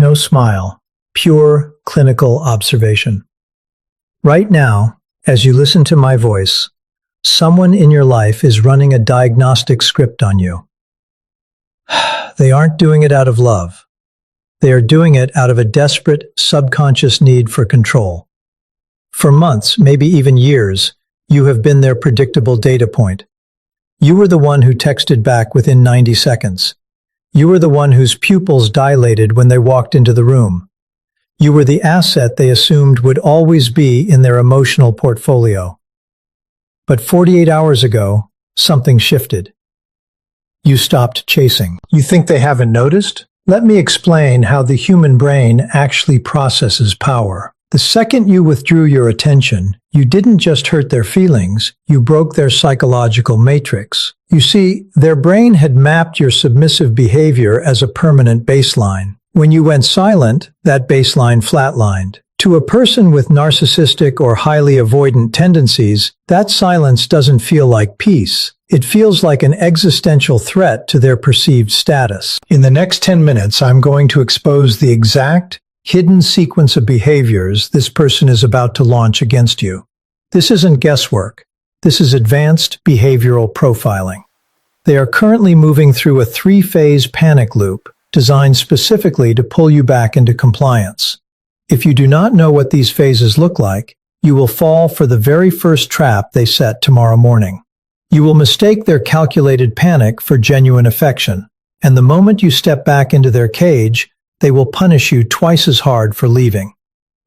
no smile, pure clinical observation. Right now, as you listen to my voice, someone in your life is running a diagnostic script on you. They aren't doing it out of love. They are doing it out of a desperate, subconscious need for control. For months, maybe even years, you have been their predictable data point. You were the one who texted back within 90 seconds. You were the one whose pupils dilated when they walked into the room. You were the asset they assumed would always be in their emotional portfolio. But 48 hours ago, something shifted. You stopped chasing. You think they haven't noticed? Let me explain how the human brain actually processes power. The second you withdrew your attention, you didn't just hurt their feelings, you broke their psychological matrix. You see, their brain had mapped your submissive behavior as a permanent baseline. When you went silent, that baseline flatlined. To a person with narcissistic or highly avoidant tendencies, that silence doesn't feel like peace. It feels like an existential threat to their perceived status. In the next 10 minutes, I'm going to expose the exact, hidden sequence of behaviors this person is about to launch against you. This isn't guesswork. This is advanced behavioral profiling. They are currently moving through a 3-phase panic loop designed specifically to pull you back into compliance. If you do not know what these phases look like, you will fall for the very first trap they set tomorrow morning. You will mistake their calculated panic for genuine affection, and the moment you step back into their cage, they will punish you twice as hard for leaving.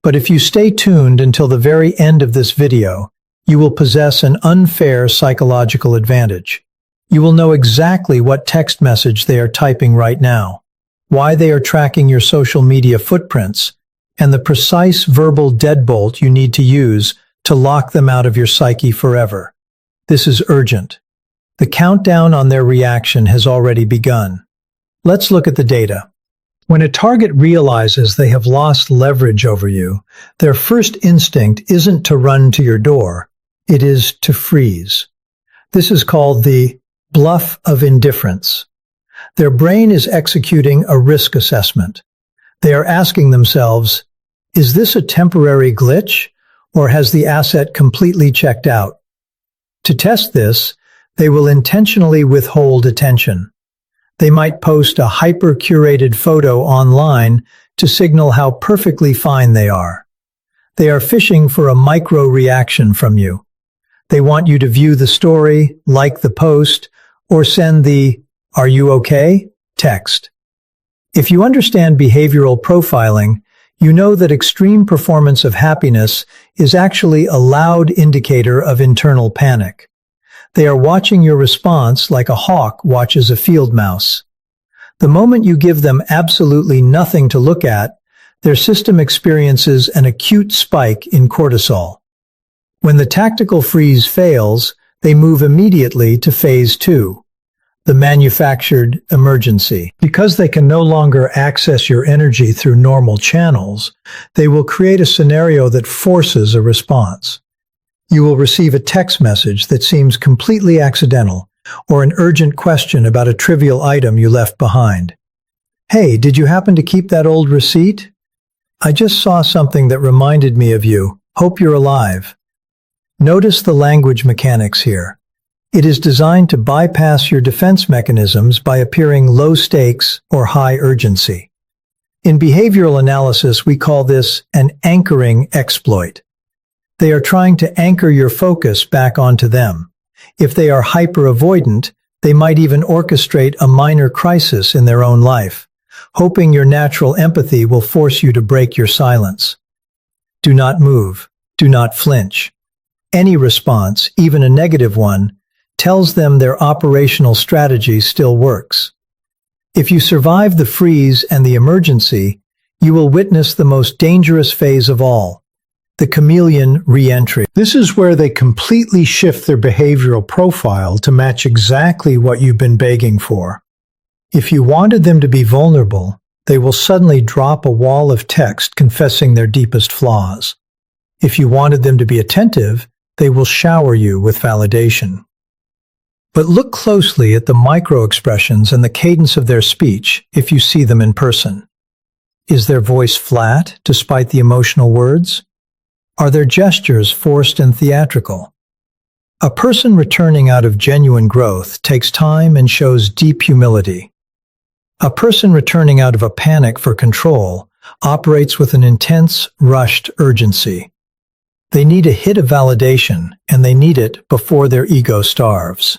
But if you stay tuned until the very end of this video, you will possess an unfair psychological advantage. You will know exactly what text message they are typing right now, why they are tracking your social media footprints, and the precise verbal deadbolt you need to use to lock them out of your psyche forever. This is urgent. The countdown on their reaction has already begun. Let's look at the data. When a target realizes they have lost leverage over you, their first instinct isn't to run to your door, it is to freeze. This is called the bluff of indifference. Their brain is executing a risk assessment. They are asking themselves, is this a temporary glitch, or has the asset completely checked out? To test this, they will intentionally withhold attention. They might post a hyper-curated photo online to signal how perfectly fine they are. They are fishing for a micro-reaction from you. They want you to view the story, like the post, or send the "Are you okay?" text. If you understand behavioral profiling, you know that extreme performance of happiness is actually a loud indicator of internal panic. They are watching your response like a hawk watches a field mouse. The moment you give them absolutely nothing to look at, their system experiences an acute spike in cortisol. When the tactical freeze fails, they move immediately to phase 2. The manufactured emergency. Because they can no longer access your energy through normal channels, they will create a scenario that forces a response. You will receive a text message that seems completely accidental, or an urgent question about a trivial item you left behind. "Hey, did you happen to keep that old receipt? I just saw something that reminded me of you. Hope you're alive." Notice the language mechanics here. It is designed to bypass your defense mechanisms by appearing low stakes or high urgency. In behavioral analysis, we call this an anchoring exploit. They are trying to anchor your focus back onto them. If they are hyper-avoidant, they might even orchestrate a minor crisis in their own life, hoping your natural empathy will force you to break your silence. Do not move. Do not flinch. Any response, even a negative one, tells them their operational strategy still works. If you survive the freeze and the emergency, you will witness the most dangerous phase of all, the chameleon re-entry. This is where they completely shift their behavioral profile to match exactly what you've been begging for. If you wanted them to be vulnerable, they will suddenly drop a wall of text confessing their deepest flaws. If you wanted them to be attentive, they will shower you with validation. But look closely at the micro-expressions and the cadence of their speech if you see them in person. Is their voice flat despite the emotional words? Are their gestures forced and theatrical? A person returning out of genuine growth takes time and shows deep humility. A person returning out of a panic for control operates with an intense, rushed urgency. They need a hit of validation, and they need it before their ego starves.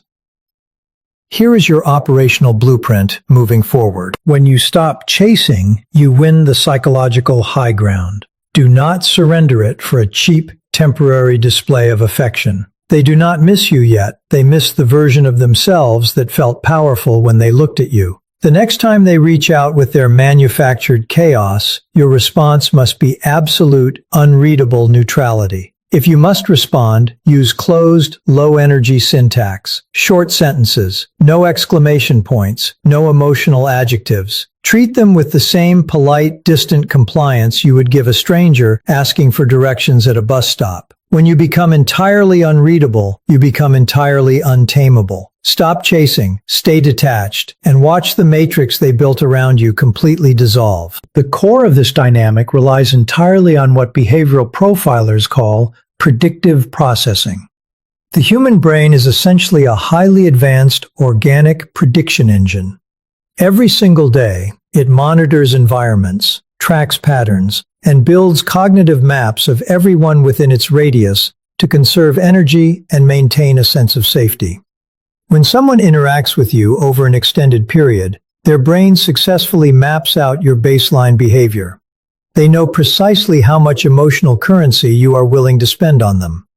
Here is your operational blueprint moving forward. When you stop chasing, you win the psychological high ground. Do not surrender it for a cheap, temporary display of affection. They do not miss you yet. They miss the version of themselves that felt powerful when they looked at you. The next time they reach out with their manufactured chaos, your response must be absolute, unreadable neutrality. If you must respond, use closed, low-energy syntax, short sentences, no exclamation points, no emotional adjectives. Treat them with the same polite, distant compliance you would give a stranger asking for directions at a bus stop. When you become entirely unreadable, you become entirely untamable. Stop chasing, stay detached, and watch the matrix they built around you completely dissolve. The core of this dynamic relies entirely on what behavioral profilers call predictive processing. The human brain is essentially a highly advanced organic prediction engine. Every single day, it monitors environments, tracks patterns, and builds cognitive maps of everyone within its radius to conserve energy and maintain a sense of safety. When someone interacts with you over an extended period, their brain successfully maps out your baseline behavior. They know precisely how much emotional currency you are willing to spend on them.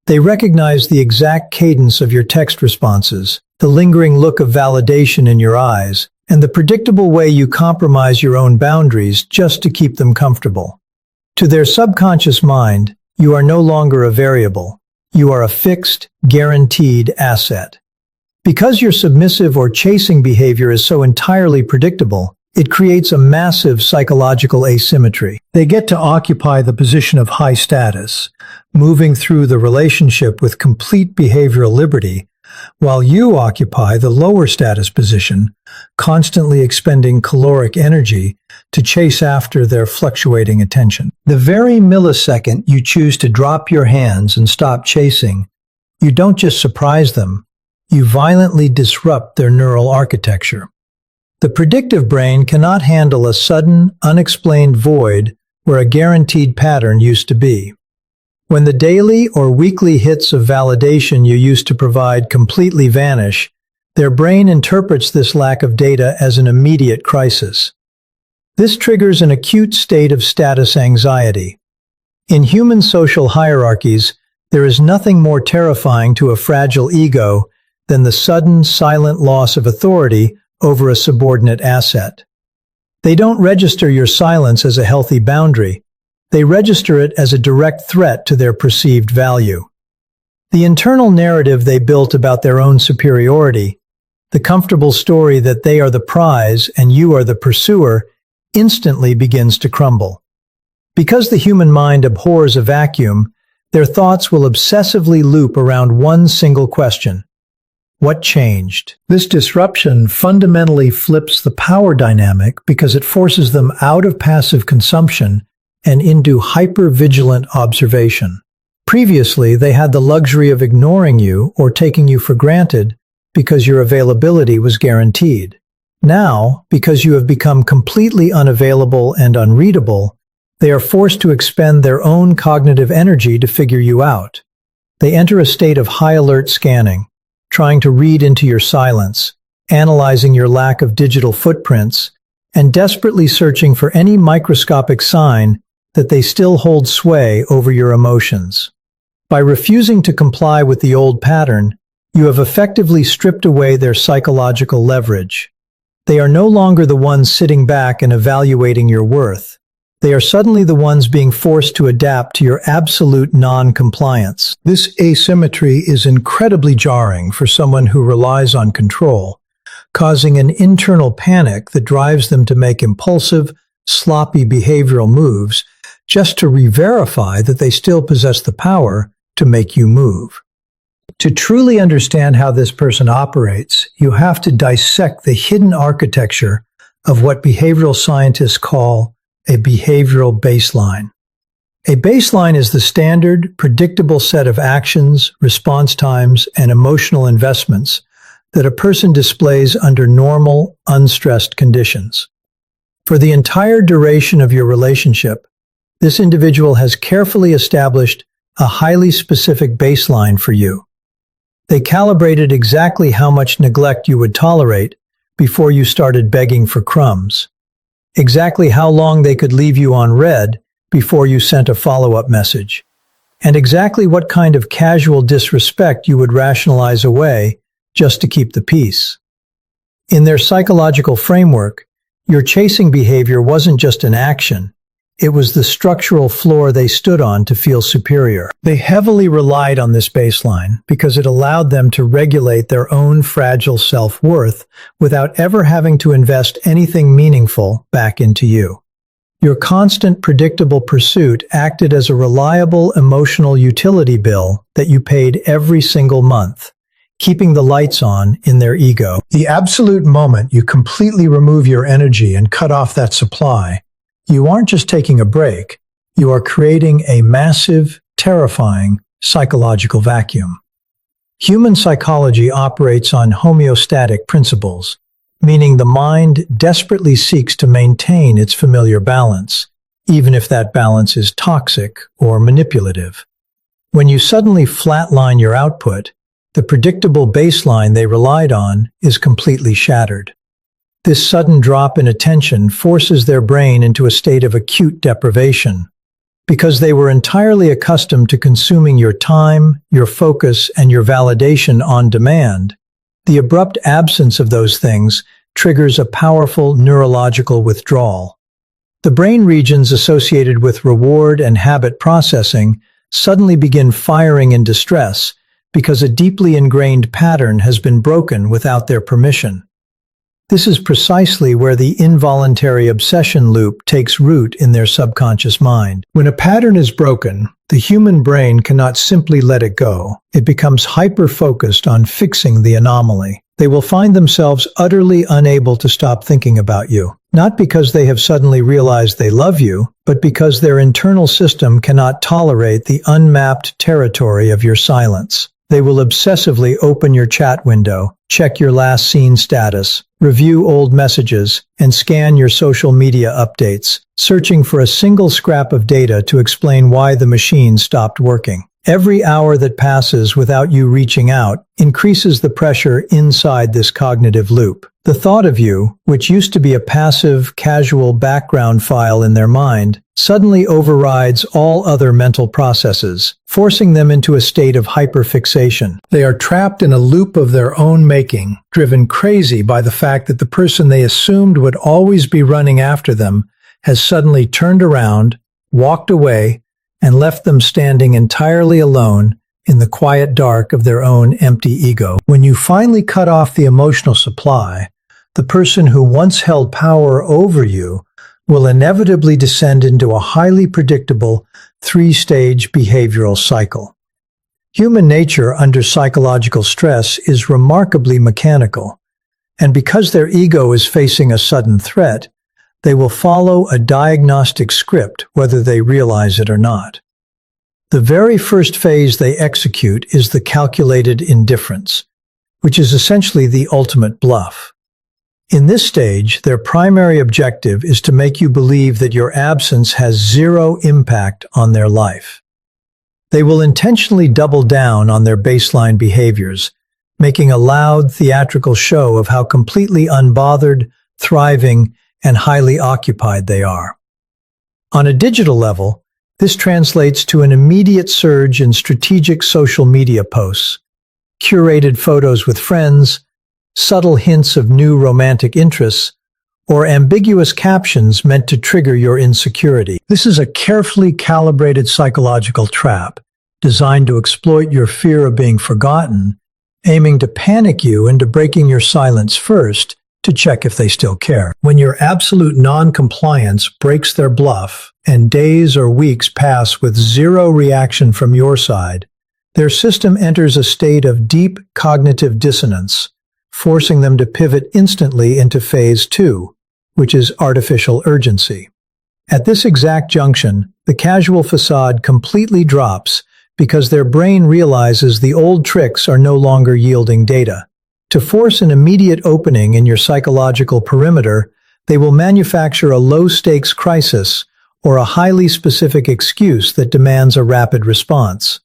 They recognize the exact cadence of your text responses, the lingering look of validation in your eyes, and the predictable way you compromise your own boundaries just to keep them comfortable. To their subconscious mind, you are no longer a variable. You are a fixed, guaranteed asset. Because your submissive or chasing behavior is so entirely predictable, it creates a massive psychological asymmetry. They get to occupy the position of high status, moving through the relationship with complete behavioral liberty, while you occupy the lower status position, constantly expending caloric energy to chase after their fluctuating attention. The very millisecond you choose to drop your hands and stop chasing, you don't just surprise them, you violently disrupt their neural architecture. The predictive brain cannot handle a sudden, unexplained void where a guaranteed pattern used to be. When the daily or weekly hits of validation you used to provide completely vanish, their brain interprets this lack of data as an immediate crisis. This triggers an acute state of status anxiety. In human social hierarchies, there is nothing more terrifying to a fragile ego than the sudden, silent loss of authority over a subordinate asset. They don't register your silence as a healthy boundary. They register it as a direct threat to their perceived value. The internal narrative they built about their own superiority, the comfortable story that they are the prize and you are the pursuer, instantly begins to crumble. Because the human mind abhors a vacuum, their thoughts will obsessively loop around one single question. What changed? This disruption fundamentally flips the power dynamic because it forces them out of passive consumption and into hyper-vigilant observation. Previously, they had the luxury of ignoring you or taking you for granted because your availability was guaranteed. Now, because you have become completely unavailable and unreadable, they are forced to expend their own cognitive energy to figure you out. They enter a state of high-alert scanning, trying to read into your silence, analyzing your lack of digital footprints, and desperately searching for any microscopic sign that they still hold sway over your emotions. By refusing to comply with the old pattern, you have effectively stripped away their psychological leverage. They are no longer the ones sitting back and evaluating your worth. They are suddenly the ones being forced to adapt to your absolute non-compliance. This asymmetry is incredibly jarring for someone who relies on control, causing an internal panic that drives them to make impulsive, sloppy behavioral moves just to re-verify that they still possess the power to make you move. To truly understand how this person operates, you have to dissect the hidden architecture of what behavioral scientists call a behavioral baseline. A baseline is the standard, predictable set of actions, response times, and emotional investments that a person displays under normal, unstressed conditions. For the entire duration of your relationship, this individual has carefully established a highly specific baseline for you. They calibrated exactly how much neglect you would tolerate before you started begging for crumbs, exactly how long they could leave you on red before you sent a follow-up message, and exactly what kind of casual disrespect you would rationalize away just to keep the peace. In their psychological framework, your chasing behavior wasn't just an action, it was the structural floor they stood on to feel superior. They heavily relied on this baseline because it allowed them to regulate their own fragile self-worth without ever having to invest anything meaningful back into you. Your constant, predictable pursuit acted as a reliable emotional utility bill that you paid every single month, keeping the lights on in their ego. The absolute moment you completely remove your energy and cut off that supply, you aren't just taking a break, you are creating a massive, terrifying psychological vacuum. Human psychology operates on homeostatic principles, meaning the mind desperately seeks to maintain its familiar balance, even if that balance is toxic or manipulative. When you suddenly flatline your output, the predictable baseline they relied on is completely shattered. This sudden drop in attention forces their brain into a state of acute deprivation. Because they were entirely accustomed to consuming your time, your focus, and your validation on demand, the abrupt absence of those things triggers a powerful neurological withdrawal. The brain regions associated with reward and habit processing suddenly begin firing in distress because a deeply ingrained pattern has been broken without their permission. This is precisely where the involuntary obsession loop takes root in their subconscious mind. When a pattern is broken, the human brain cannot simply let it go. It becomes hyper-focused on fixing the anomaly. They will find themselves utterly unable to stop thinking about you, not because they have suddenly realized they love you, but because their internal system cannot tolerate the unmapped territory of your silence. They will obsessively open your chat window, check your last seen status, review old messages, and scan your social media updates, searching for a single scrap of data to explain why the machine stopped working. Every hour that passes without you reaching out increases the pressure inside this cognitive loop. The thought of you, which used to be a passive, casual background file in their mind, suddenly overrides all other mental processes, forcing them into a state of hyperfixation. They are trapped in a loop of their own making, driven crazy by the fact that the person they assumed would always be running after them has suddenly turned around, walked away, and left them standing entirely alone in the quiet dark of their own empty ego. When you finally cut off the emotional supply, the person who once held power over you will inevitably descend into a highly predictable three-stage behavioral cycle. Human nature under psychological stress is remarkably mechanical, and because their ego is facing a sudden threat, they will follow a diagnostic script whether they realize it or not. The very first phase they execute is the calculated indifference, which is essentially the ultimate bluff. In this stage, their primary objective is to make you believe that your absence has zero impact on their life. They will intentionally double down on their baseline behaviors, making a loud, theatrical show of how completely unbothered, thriving, and highly occupied they are. On a digital level, this translates to an immediate surge in strategic social media posts, curated photos with friends, subtle hints of new romantic interests, or ambiguous captions meant to trigger your insecurity. This is a carefully calibrated psychological trap designed to exploit your fear of being forgotten, aiming to panic you into breaking your silence first to check if they still care. When your absolute non-compliance breaks their bluff and days or weeks pass with zero reaction from your side, their system enters a state of deep cognitive dissonance, forcing them to pivot instantly into phase 2, which is artificial urgency. At this exact junction, the casual facade completely drops because their brain realizes the old tricks are no longer yielding data. To force an immediate opening in your psychological perimeter, they will manufacture a low-stakes crisis or a highly specific excuse that demands a rapid response.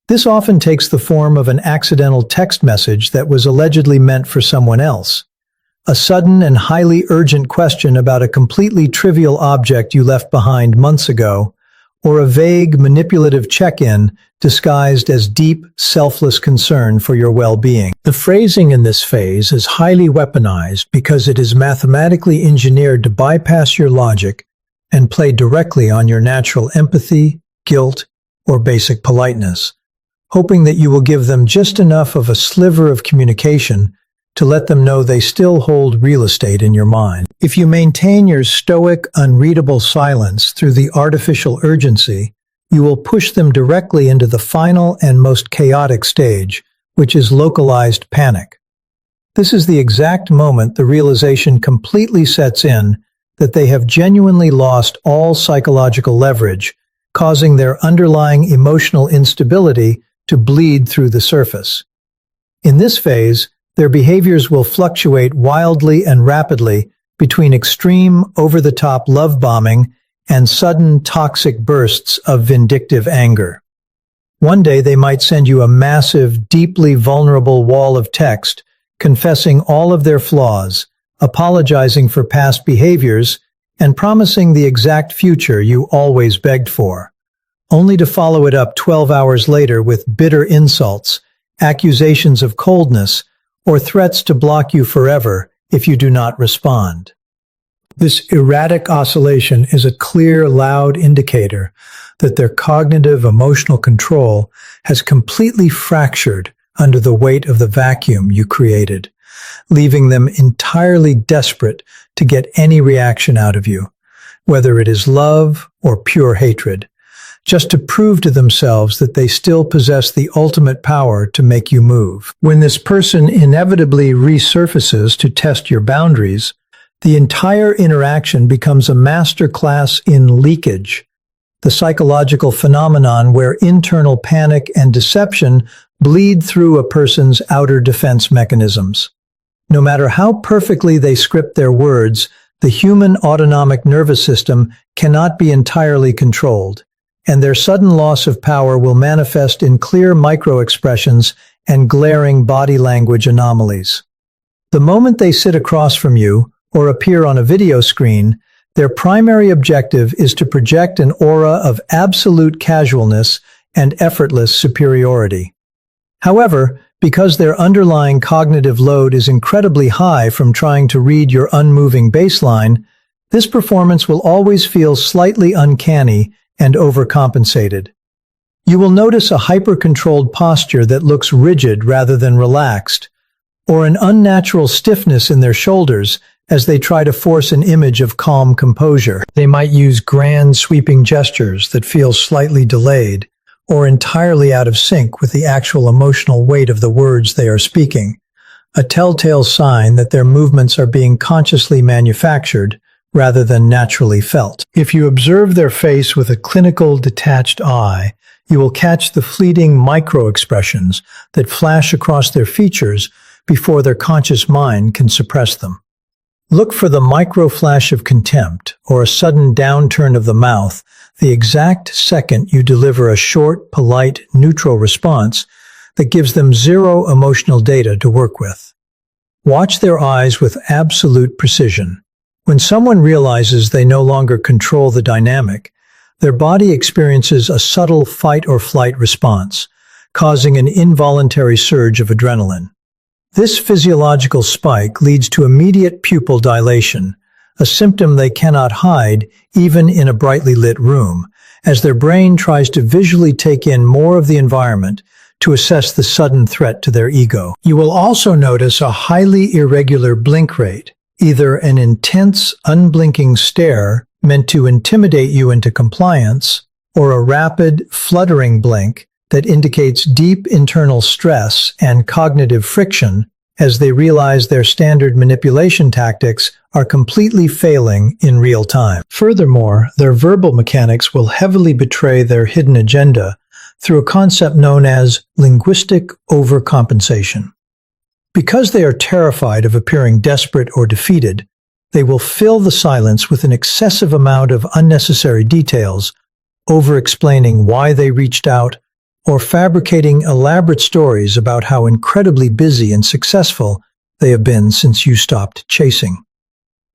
This often takes the form of an accidental text message that was allegedly meant for someone else, a sudden and highly urgent question about a completely trivial object you left behind months ago, or a vague, manipulative check-in disguised as deep, selfless concern for your well-being. The phrasing in this phase is highly weaponized because it is mathematically engineered to bypass your logic and play directly on your natural empathy, guilt, or basic politeness, hoping that you will give them just enough of a sliver of communication to let them know they still hold real estate in your mind. If you maintain your stoic, unreadable silence through the artificial urgency, you will push them directly into the final and most chaotic stage, which is localized panic. This is the exact moment the realization completely sets in that they have genuinely lost all psychological leverage, causing their underlying emotional instability to bleed through the surface. In this phase, their behaviors will fluctuate wildly and rapidly between extreme, over-the-top love bombing and sudden toxic bursts of vindictive anger. One day they might send you a massive, deeply vulnerable wall of text, confessing all of their flaws, apologizing for past behaviors, and promising the exact future you always begged for, only to follow it up 12 hours later with bitter insults, accusations of coldness, or threats to block you forever if you do not respond. This erratic oscillation is a clear, loud indicator that their cognitive, emotional control has completely fractured under the weight of the vacuum you created, leaving them entirely desperate to get any reaction out of you, whether it is love or pure hatred, just to prove to themselves that they still possess the ultimate power to make you move. When this person inevitably resurfaces to test your boundaries, the entire interaction becomes a masterclass in leakage, the psychological phenomenon where internal panic and deception bleed through a person's outer defense mechanisms. No matter how perfectly they script their words, the human autonomic nervous system cannot be entirely controlled, and their sudden loss of power will manifest in clear micro-expressions and glaring body language anomalies. The moment they sit across from you or appear on a video screen, their primary objective is to project an aura of absolute casualness and effortless superiority. However, because their underlying cognitive load is incredibly high from trying to read your unmoving baseline, this performance will always feel slightly uncanny and overcompensated. You will notice a hyper-controlled posture that looks rigid rather than relaxed, or an unnatural stiffness in their shoulders as they try to force an image of calm composure. They might use grand, sweeping gestures that feel slightly delayed, or entirely out of sync with the actual emotional weight of the words they are speaking, a telltale sign that their movements are being consciously manufactured rather than naturally felt. If you observe their face with a clinical, detached eye, you will catch the fleeting micro-expressions that flash across their features before their conscious mind can suppress them. Look for the micro-flash of contempt or a sudden downturn of the mouth the exact second you deliver a short, polite, neutral response that gives them zero emotional data to work with. Watch their eyes with absolute precision. When someone realizes they no longer control the dynamic, their body experiences a subtle fight-or-flight response, causing an involuntary surge of adrenaline. This physiological spike leads to immediate pupil dilation, a symptom they cannot hide even in a brightly lit room, as their brain tries to visually take in more of the environment to assess the sudden threat to their ego. You will also notice a highly irregular blink rate, either an intense, unblinking stare meant to intimidate you into compliance, or a rapid, fluttering blink that indicates deep internal stress and cognitive friction as they realize their standard manipulation tactics are completely failing in real time. Furthermore, their verbal mechanics will heavily betray their hidden agenda through a concept known as linguistic overcompensation. Because they are terrified of appearing desperate or defeated, they will fill the silence with an excessive amount of unnecessary details, over-explaining why they reached out, or fabricating elaborate stories about how incredibly busy and successful they have been since you stopped chasing.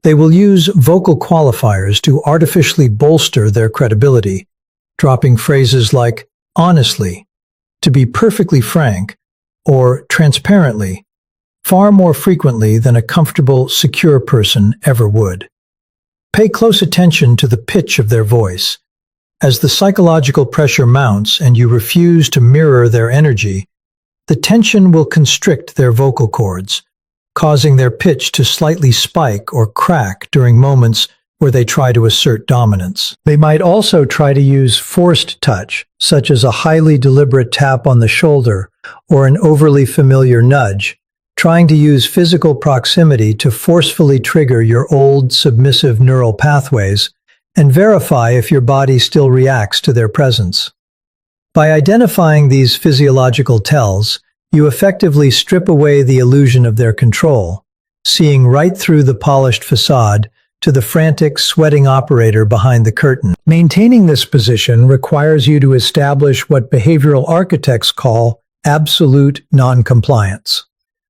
They will use vocal qualifiers to artificially bolster their credibility, dropping phrases like honestly, to be perfectly frank, or transparently, far more frequently than a comfortable, secure person ever would. Pay close attention to the pitch of their voice. As the psychological pressure mounts and you refuse to mirror their energy, the tension will constrict their vocal cords, causing their pitch to slightly spike or crack during moments where they try to assert dominance. They might also try to use forced touch, such as a highly deliberate tap on the shoulder or an overly familiar nudge, trying to use physical proximity to forcefully trigger your old submissive neural pathways and verify if your body still reacts to their presence. By identifying these physiological tells, you effectively strip away the illusion of their control, seeing right through the polished facade to the frantic, sweating operator behind the curtain. Maintaining this position requires you to establish what behavioral architects call absolute noncompliance.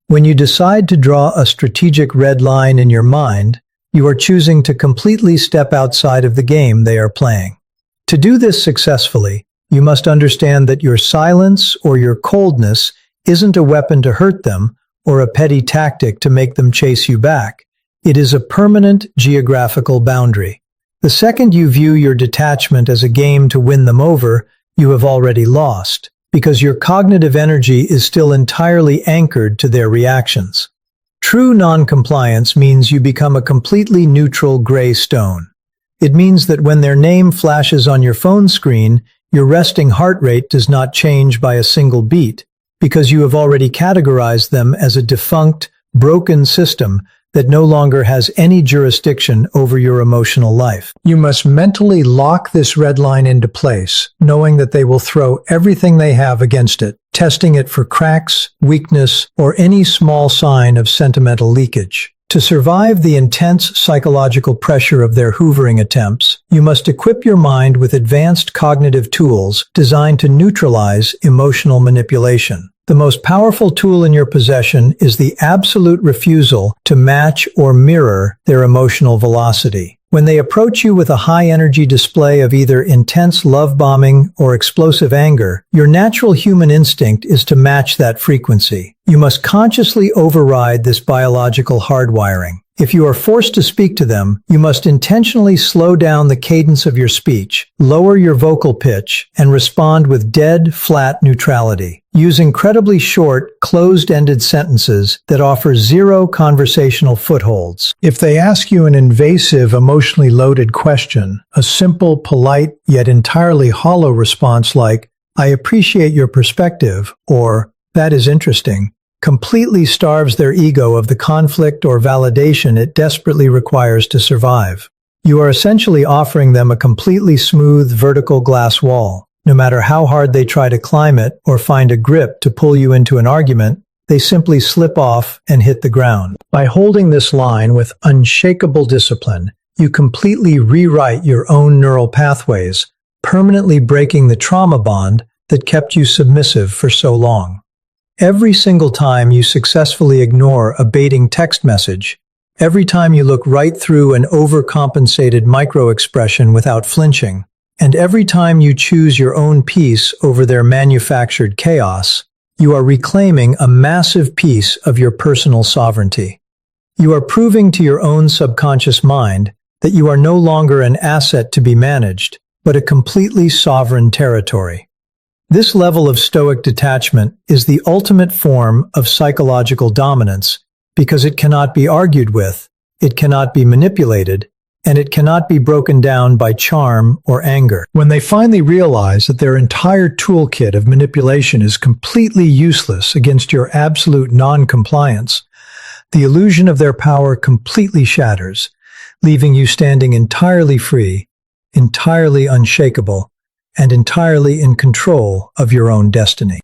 When you decide to draw a strategic red line in your mind, you are choosing to completely step outside of the game they are playing. To do this successfully, you must understand that your silence or your coldness isn't a weapon to hurt them or a petty tactic to make them chase you back. It is a permanent geographical boundary. The second you view your detachment as a game to win them over, you have already lost, because your cognitive energy is still entirely anchored to their reactions. True non-compliance means you become a completely neutral gray stone. It means that when their name flashes on your phone screen, your resting heart rate does not change by a single beat, because you have already categorized them as a defunct, broken system that no longer has any jurisdiction over your emotional life. You must mentally lock this red line into place, knowing that they will throw everything they have against it, testing it for cracks, weakness, or any small sign of sentimental leakage. To survive the intense psychological pressure of their hoovering attempts, you must equip your mind with advanced cognitive tools designed to neutralize emotional manipulation. The most powerful tool in your possession is the absolute refusal to match or mirror their emotional velocity. When they approach you with a high-energy display of either intense love-bombing or explosive anger, your natural human instinct is to match that frequency. You must consciously override this biological hardwiring. If you are forced to speak to them, you must intentionally slow down the cadence of your speech, lower your vocal pitch, and respond with dead, flat neutrality. Use incredibly short, closed-ended sentences that offer zero conversational footholds. If they ask you an invasive, emotionally loaded question, a simple, polite, yet entirely hollow response like, "I appreciate your perspective," or "That is interesting," completely starves their ego of the conflict or validation it desperately requires to survive. You are essentially offering them a completely smooth, vertical glass wall. No matter how hard they try to climb it or find a grip to pull you into an argument, they simply slip off and hit the ground. By holding this line with unshakable discipline, you completely rewrite your own neural pathways, permanently breaking the trauma bond that kept you submissive for so long. Every single time you successfully ignore a baiting text message, every time you look right through an overcompensated micro-expression without flinching, and every time you choose your own peace over their manufactured chaos, you are reclaiming a massive piece of your personal sovereignty. You are proving to your own subconscious mind that you are no longer an asset to be managed, but a completely sovereign territory. This level of stoic detachment is the ultimate form of psychological dominance because it cannot be argued with, it cannot be manipulated, and it cannot be broken down by charm or anger. When they finally realize that their entire toolkit of manipulation is completely useless against your absolute non-compliance, the illusion of their power completely shatters, leaving you standing entirely free, entirely unshakable, and entirely in control of your own destiny.